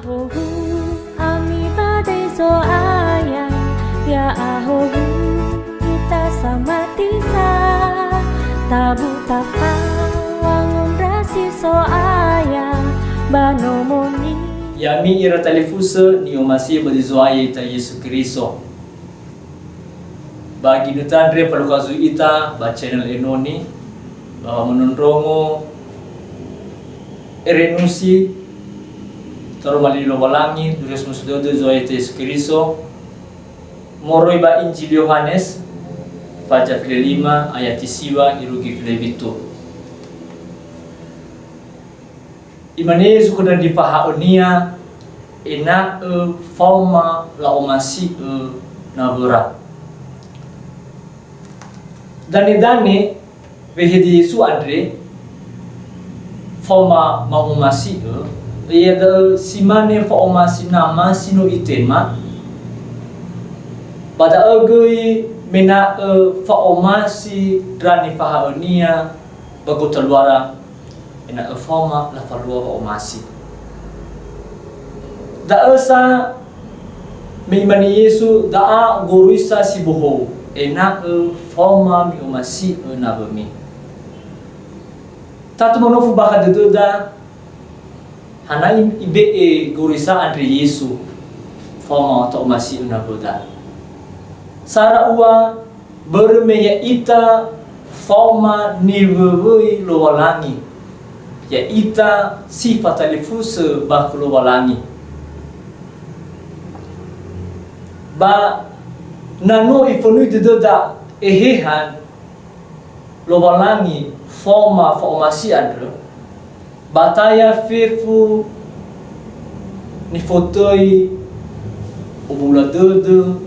ahohu ami badai so ayah ya ahohu kita sama tisa tabu tapa wangun rasi so ayah banomoni Yami ira talifusa ni umasi badizoaye ta Yesu Kristo. Bagi nutandre palukazu ita ba channel enoni ba menonrongo erenusi taro malilo walangi duris musdodo zoaye ta Yesu Kristo. Moroi ba Injil Yohanes faja file 5 ayat 7 irugi file 7. Imane sukudan dipahaonia ena forma la omasi nabura. Dane vehedi Yesu andre forma mahumasi ia da simane formasi nama sino itema pada agui mena formasi drani pahaonia bago taluara ina forma la falua wa omasi da asa mi mani Yesu da guruisa si boho ena forma mi omasi na bami tatu monofu baka dedoda hanai ibe guruisa andre Yesu forma to omasi na boda sara uwa bermeya ita forma ni wewe lo walangi ya ita sifat alifusa bakulo walangi ba nano ifonu dedoda ehehan lo walangi forma formasi andro bataya fefu ni fotoi ubula dedo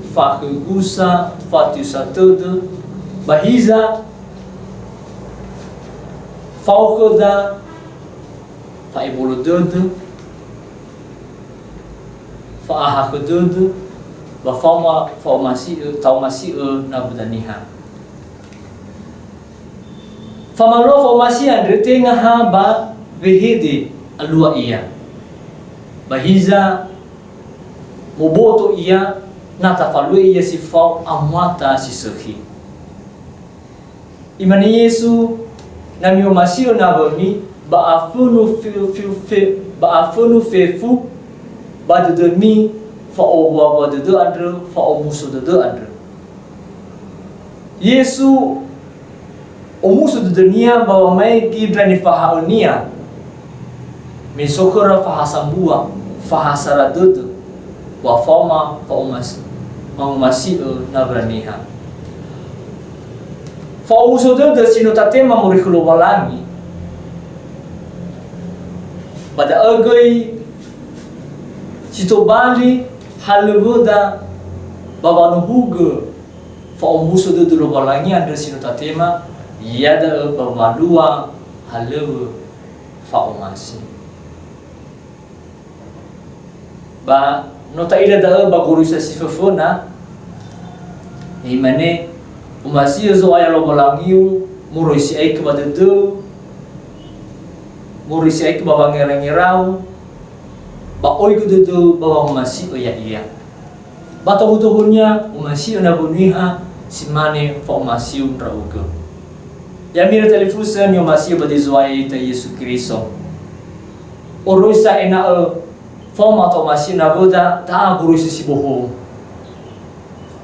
fakugusa fatusa dedo bahiza faukoda fa ibolo dodo fa ahako dodo ba forma formasi taumasi na budaniha famalo formasi andre tenga ha ba vehede alua ia bahiza moboto ia nata falue ia si fau amwata si sehi imani Yesu nami omasio na bami ba afunu fefu ba de mi fa owa wa de andre fa omuso de andre Yesu omuso de dunia ba mai gibrani fahaonia mi sokora fahasambua fahasara de wa forma fa omasio na braniha fa uso de sino tatema morikulo walangi pada agoi sitobali halwoda babano hugo fa uso de lo walangi andre sino tatema yada babalua halwo fa omasi ba nota ida da ba gurusa sifofona imane umasi zo aya lo walangiu muroisi ai ke badedo muroisi ai ke baba ngerang-ngerau ba oi ke dedo baba umasi oya iya bato butuhnya umasi ona buniha simane fa umasi raugo ya mira telefusa ni umasi badezo ai ta Yesu Kristo oroisa ena forma to umasi na boda ta guruisi si boho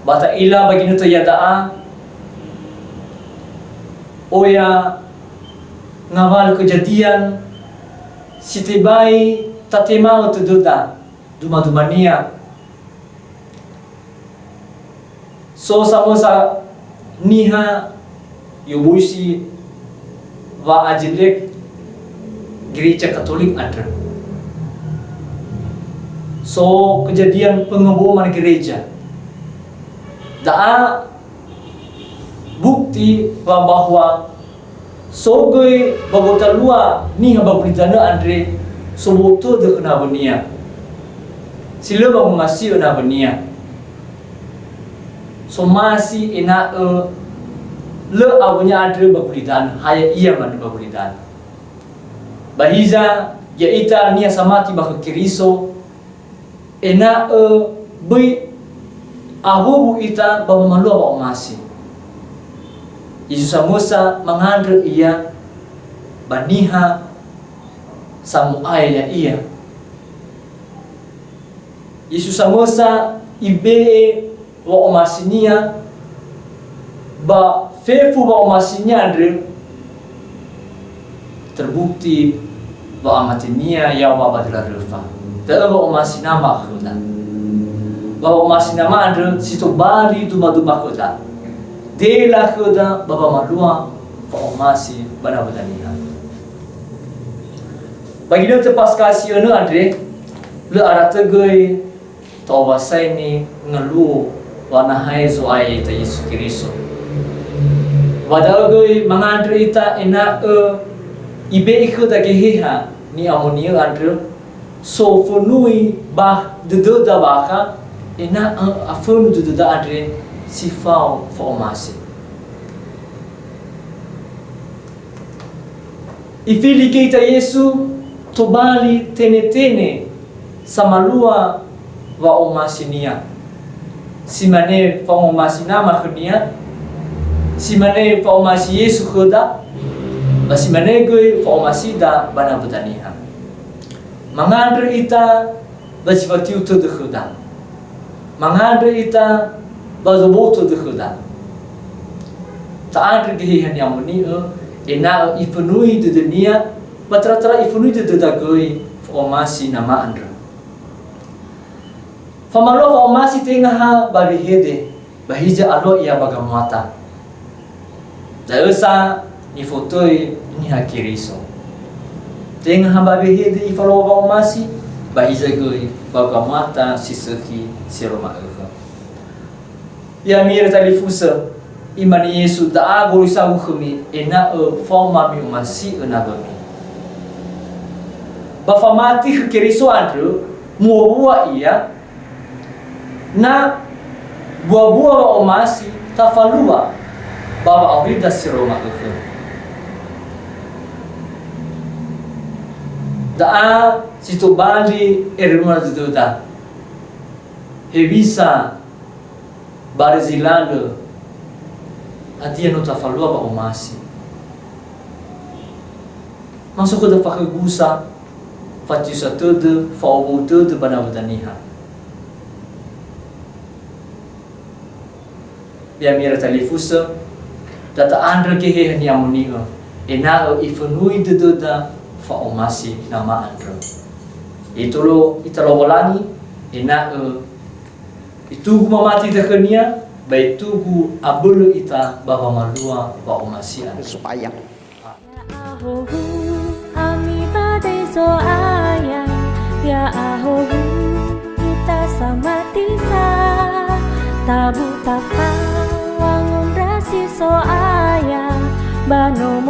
bata ila bagino to yada oya ngawal kejadian sitibai tatema otududa duma-dumania so samosa niha yobuisi wa ajilek gereja Katolik ada so kejadian pengeboman gereja daa bukti bahwa sogoy bagota lua ni hababritana andre soboto de kena benia sila bang masih na benia so masih ina le abunya andre babritan haya iya man babritan bahiza ya ita nia samati baka kiriso ena bui abubu ita baba malua ba omasi. Yesus Musa mengandre ia baniha samu aya ia. Yesus Musa ibe wa omasinia ba fefu ba omasinia andre terbukti ba amatinia ya wa badla refa. Ta ba omasina ma khuda. Ba omasina ma andre situ bali duma khuda. Dela khuda baba malua ba omasi bana badania. Bagi dia tepas kasih andre le arata goi tawa sai ni ngalu wana hai zo ai ta Yesus Kristus. Wada goi mangandre ita ena ibe ikho da geheha ni amonia andre so fonui bah de da baka ena afonu de da andre sifau formasi. Ifili kita Yesu tobali tene samalua wa omasinia. Simane fa omasina makhnia. Simane fa omasi Yesu khoda. Basimane goi fa omasida bana butaniha. Mangandre ita basifati uto de khoda. Mangandre ita bazoboto de khoda. Taandre gehi hanyamuni ena ifunui de dunia Batra-tra ifunui de dagoi omasi nama andra. Famalo omasi tengaha babihede bahija alo ia bagamata. Dausa ni fotoi ni hakiriso. Tengaha babihede ifalo omasi bahija goi bagamata siseki siroma ega. Ya mira talifusa imani Yesu da agorisa ukhmi ena forma mi omasi enagami. Bafamati kiriso andru mua ia na buah omasi tafalua baba aurida siroma ke da situ bali eruma zuda hebisa barzilando atia no tafalua ba omasi masuk ke dapat gusa Fatisa tudo, falou tudo para a Daniha. Bia mira talifusa, data andra que he hanya muniga, ena ifunui tudo da fa omasi nama andra. Itolo bolangi, ena itu mamati da kania, baitugu abulu ita baba malua ba omasi andra. Supaya So ayang ya ahohu kita sama tisa tabu tapa wangun rasi so ayang bano